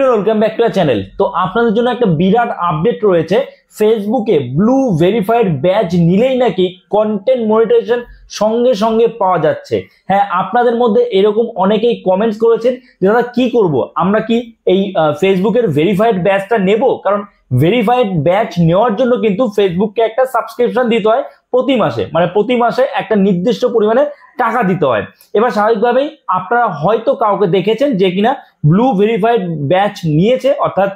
Welcome back to channel. তো আপনাদের জন্য একটা বিরাট আপডেট রয়েছে। ফেসবুকে ব্লু ভেরিফাইড ব্যাজ নিলেই নাকি কন্টেন্ট মনিটাইজেশন সঙ্গে সঙ্গে পাওয়া যাচ্ছে। হ্যাঁ, আপনাদের মধ্যে এরকম অনেকেই কমেন্টস করেছেন যে দাদা কি করব, আমরা কি এই ফেসবুকের ভেরিফাইড ব্যাজটা নেব? কারণ ভেরিফাইড ব্যাজ নেওয়ার জন্য কিন্তু ফেসবুককে একটা সাবস্ক্রিপশন দিতে হয় প্রতি মাসে, মানে প্রতি মাসে একটা নির্দিষ্ট পরিমাণে টাকা দিতে হয়। এবার স্বাভাবিকভাবেই আপনারা হয়তো কাউকে দেখেছেন যে কিনা ব্লু ভেরিফাইড ব্যাচ নিয়েছে, অর্থাৎ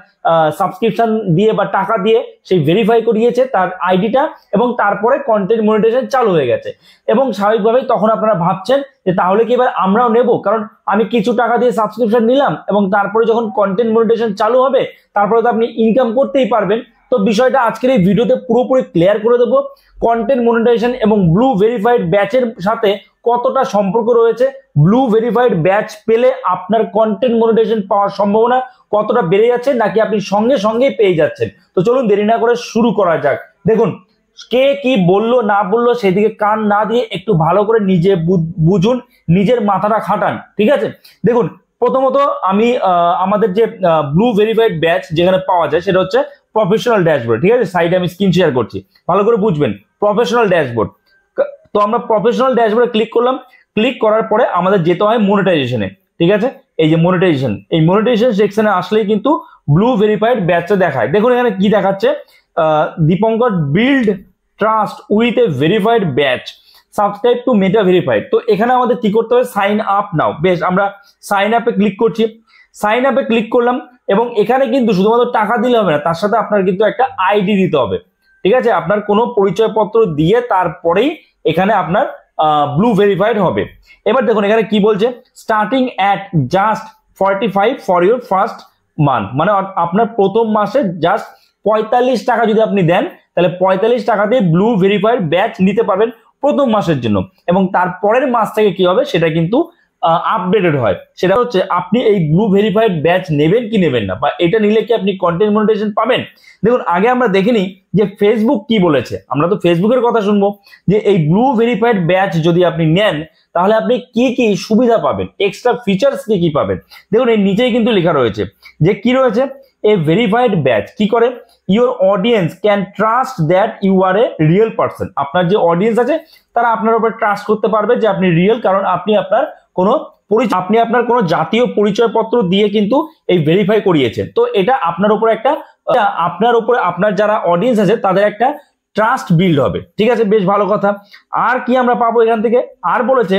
সাবস্ক্রিপশন দিয়ে বা টাকা দিয়ে সেই ভেরিফাই করিয়েছে তার আইডিটা, এবং তারপরে কন্টেন্ট মনিটাইজেশন চালু হয়ে গেছে। এবং স্বাভাবিকভাবেই তখন আপনারা ভাবছেন যে তাহলে কি এবার আমরাও নেব, কারণ আমি কিছু টাকা দিয়ে সাবস্ক্রিপশন নিলাম এবং তারপরে যখন কন্টেন্ট মনিটাইজেশন চালু হবে তারপরে তো আপনি ইনকাম করতেই পারবেন। তো বিষয়টা আজকের এই ভিডিওতে পুরোপুরি ক্লিয়ার করে দেবো। কন্টেন্ট মনিটাইজেশন এবং ব্লু ভেরিফাইড ব্যাচের সাথে কতটা সম্পর্ক রয়েছে, ব্লু ভেরিফাইড ব্যাচ পেলে আপনার কন্টেন্ট মনিটাইজেশন পাওয়ার সম্ভাবনা কতটা বেড়ে যাচ্ছে, নাকি আপনি সঙ্গে সঙ্গে পেয়ে যাচ্ছেন। তো চলুন দেরি না করে শুরু করা যাক। দেখুন, কে কি বললো না বললো সেদিকে কান না দিয়ে একটু ভালো করে নিজে বুঝুন, নিজের মাথাটা খাটান, ঠিক আছে? দেখুন, প্রথমত আমি আমাদের যে ব্লু ভেরিফাইড ব্যাচ যেখানে পাওয়া যায় সেটা হচ্ছে প্রফেশনাল ড্যাশবোর্ড, ঠিক আছে? সাইডে আমি স্ক্রিন শেয়ার করছি, ভালো করে বুঝবেন। প্রফেশনাল ড্যাশবোর্ড, তো আমরা প্রফেশনাল ড্যাশবোর্ডে ক্লিক করলাম। ক্লিক করার পরে আমাদের যেতে হয় মনিটাইজেশনে, ঠিক আছে? এই যে মনিটাইজেশন, এই মনিটাইজেশন সেকশনে আসলেই কিন্তু ব্লু ভেরিফাইড ব্যাচটা দেখায়। দেখুন এখানে কি দেখাচ্ছে, Dipankar build trust with a verified batch, subscribe to meta verified. তো এখানে আমাদের কি করতে হবে, সাইন আপ নাও। বেশ, আমরা সাইন আপে ক্লিক করছি। সাইন আপে ক্লিক করলাম এবং এখানে কিন্তু শুধুমাত্র টাকা দিলে হবে না, তার সাথে আপনার কিন্তু একটা আইডি দিতে হবে, ঠিক আছে? আপনার কোনো পরিচয়পত্র দিয়ে তারপরেই এখানে আপনার ব্লু ভেরিফাইড হবে। এবার দেখুন এখানে কি বলছে, starting at just 45 for your first month, মানে আপনার প্রথম মাসে জাস্ট 45 টাকা যদি আপনি দেন তাহলে 45 টাকা দিয়ে ব্লু ভেরিফাইড ব্যাচ নিতে পারবেন প্রথম মাসের জন্য। এবং তারপরের মাস থেকে কি হবে সেটা কিন্তু আপডেটেড হয়। সেটা হচ্ছে আপনি এই ব্লু ভেরিফাইড ব্যাচ নেবেন কি নেবেন না, বা এটা নিলে কি আপনি কন্টেন্ট মনিটাইজেশন পাবেন। দেখুন, আগে আমরা দেখিনি যে ফেসবুক কি বলেছে। আমরা তো ফেসবুকের কথা শুনবো যে এই ব্লু ভেরিফাইড ব্যাচ যদি আপনি নেন তাহলে আপনি কি কি সুবিধা পাবেন, এক্সট্রা ফিচার্স কি কি পাবেন। দেখুন এই নিচেই কিন্তু লেখা রয়েছে যে কি রয়েছে, এ ভেরিফাইড ব্যাচ কি করে, your audience can trust that you are a real person. আপনার যে অডিয়েন্স আছে তারা আপনার উপর ট্রাস্ট করতে পারবে যে আপনি রিয়েল, কারণ আপনি আপনার কোনো আপনার কোনো জাতীয় পরিচয়পত্র দিয়ে কিন্তু এই ভেরিফাই করিয়েছেন। তো এটা আপনার উপর আপনার যারা অডিয়েন্স আছে তাদের একটা ট্রাস্ট বিল্ড হবে, ঠিক আছে? বেশ ভালো কথা। আর কি আমরা পাবো এখান থেকে, আর বলেছে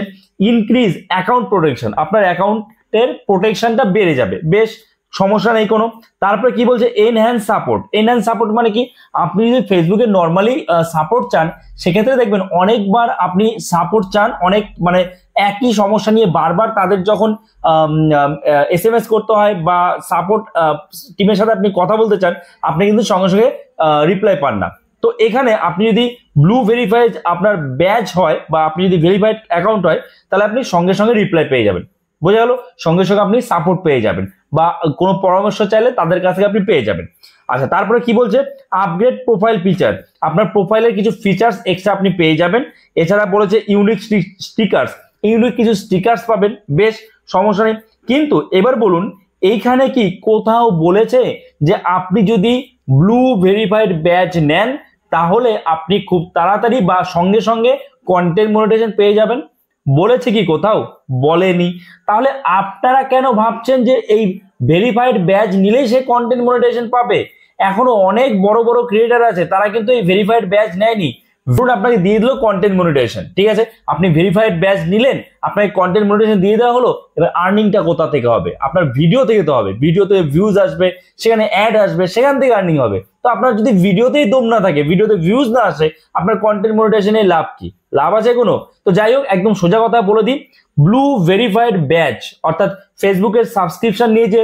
ইনক্রিজ অ্যাকাউন্ট প্রোটেকশন, আপনার অ্যাকাউন্টের প্রোটেকশনটা বেড়ে যাবে। বেশ, সমস্যা নেই কোনো। তারপরে কি বলছে, এনহ্যান্স সাপোর্ট। এনহ্যান্স সাপোর্ট মানে কি, আপনি যদি ফেসবুকে নর্মালি সাপোর্ট চান সেক্ষেত্রে দেখবেন অনেকবার আপনি সাপোর্ট চান, অনেক মানে একই সমস্যা নিয়ে বারবার তাদের যখন SMS করতে হয় বা সাপোর্ট টিমের সাথে আপনি কথা বলতে চান, আপনি কিন্তু সঙ্গে সঙ্গে রিপ্লাই পান না। তো এখানে আপনি যদি ব্লু ভেরিফাইড আপনার ব্যাচ হয় বা আপনি যদি ভেরিফাইড অ্যাকাউন্ট হয় তাহলে আপনি সঙ্গে সঙ্গে রিপ্লাই পেয়ে যাবেন, বোঝা গেল? সঙ্গে সঙ্গে আপনি সাপোর্ট পেয়ে যাবেন বা কোনো পরামর্শ চাইলে তাদের কাছ থেকে আপনি পেয়ে যাবেন। আচ্ছা, তারপরে কি বলছে, আপগ্রেড প্রোফাইল ফিচার, আপনার প্রোফাইলের কিছু ফিচার্স এক্সট্রা আপনি পেয়ে যাবেন। এছাড়া বলেছে ইউনিক স্টিকার্স, ইউনিক কিছু স্টিকার্স পাবেন। বেশ, সমস্যা নেই। কিন্তু এবার বলুন, এইখানে কি কোথাও বলেছে যে আপনি যদি ব্লু ভেরিফাইড ব্যাচ নেন তাহলে আপনি খুব তাড়াতাড়ি বা সঙ্গে সঙ্গে কন্টেন্ট মনিটাইজেশন পেয়ে যাবেন? বলেছে কি কোথাও? বলেনি। তাহলে আপনারা কেন ভাবছেন যে এই ভেরিফাইড ব্যাচ নিলেই সে কন্টেন্ট মনিটাইজেশন পাবে? এখনো অনেক বড় বড় ক্রিয়েটার আছে তারা কিন্তু এই ভেরিফাইড ব্যাচ নেয়নি। ধরুন আপনাকে দিয়ে দিল কন্টেন্ট মনিটাইজেশন, ঠিক আছে? আপনি ভেরিফাইড ব্যাচ নিলেন, আপনাকে কন্টেন্ট মনিটাইজেশন দিয়ে দেওয়া হলো। এবার আর্নিংটা কোথা থেকে হবে? আপনার ভিডিও থেকে তো হবে। ভিডিওতে ভিউজ আসবে, সেখানে অ্যাড আসবে, সেখান থেকে আর্নিং হবে। তো আপনার যদি ভিডিওতেই দম না থাকে, ভিডিওতে ভিউজ না আসে, আপনার কন্টেন্ট মনিটাইজেশনে লাভ কি? লাভ আছে কোনো? তো যাই হোক, একদম সোজা কথা বলে দিই, ব্লু ভেরিফাইড ব্যাচ অর্থাৎ ফেসবুকের সাবস্ক্রিপশন নিয়ে যে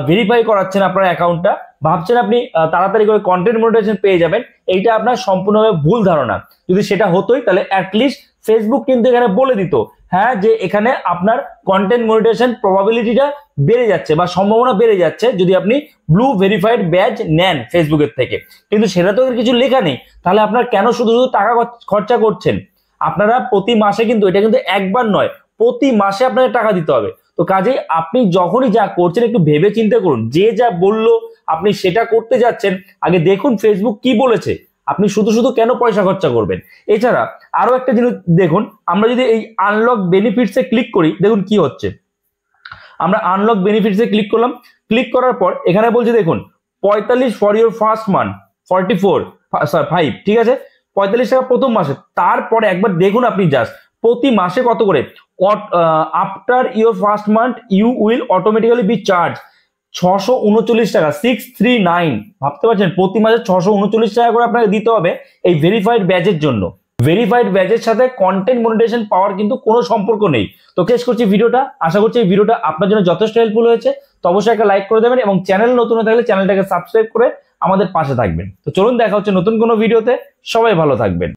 ভেরিফাই করাচ্ছেন আপনার অ্যাকাউন্টটা, ভাবছেন আপনি তাড়াতাড়ি করে কন্টেন্ট মনিটাইজেশন পেয়ে যাবেন, এইটা আপনার সম্পূর্ণভাবে ভুল ধারণা। যদি সেটা হতোই তাহলে অ্যাটলিস্ট ফেসবুক কিন্তু এখানে বলে দিত, হ্যাঁ, যে এখানে আপনার কন্টেন্ট মনিটাইজেশন প্রবাবিলিটিটা বেড়ে যাচ্ছে বা সম্ভাবনা বেড়ে যাচ্ছে যদি আপনি ব্লু ভেরিফাইড ব্যাচ নেন ফেসবুকের থেকে। কিন্তু সেটা তো কিছু লেখা নেই। তাহলে আপনার কেন শুধু শুধু টাকা খরচা করছেন? আপনারা প্রতি মাসে কিন্তু, এটা কিন্তু একবার নয়, প্রতি মাসে আপনাকে টাকা দিতে হবে। তো কাজেই আপনি যখনই যা করছেন একটু ভেবে চিন্তা করুন, যে যা বললো আপনি সেটা করতে যাচ্ছেন, আগে দেখুন ফেসবুক কি বলেছে, আপনি শুধু শুধু কেন পয়সা খরচা করবেন। এছাড়া আরো একটা জিনিস দেখুন, আমরা যদি এই আনলক বেনিফিটসে ক্লিক করি, দেখুন কি হচ্ছে। আমরা আনলক বেনিফিটসে ক্লিক করলাম, ক্লিক করার পর এখানে বলছে দেখুন 45 ফর ইউর ফার্স্ট মান্থ, 5, ঠিক আছে, 45 টাকা প্রথম মাসে। তারপরে একবার দেখুন আপনি জাস্ট প্রতি মাসে কত করে, after your first month you will automatically be charge 639 টাকা, 639। ভাবতে পারছেন প্রতি মাসে 639 টাকা করে আপনাকে দিতে হবে এই ভেরিফাইড ব্যাচের জন্য। ভেরিফাইড ব্যাচের সাথে কন্টেন্ট মনিটাইজেশন পাওয়ার কিন্তু কোনো সম্পর্ক নেই। তো শেষ করছি ভিডিওটা, আশা করছি এই ভিডিওটা আপনার জন্য যথেষ্ট হেল্পফুল হয়েছে। তো অবশ্যই একটা লাইক করে দেবেন এবং চ্যানেল নতুন হয়ে থাকলে চ্যানেলটাকে সাবস্ক্রাইব করে আমাদের পাশে থাকবেন। তো চলুন দেখা হচ্ছে নতুন কোনো ভিডিওতে, সবাই ভালো থাকবেন।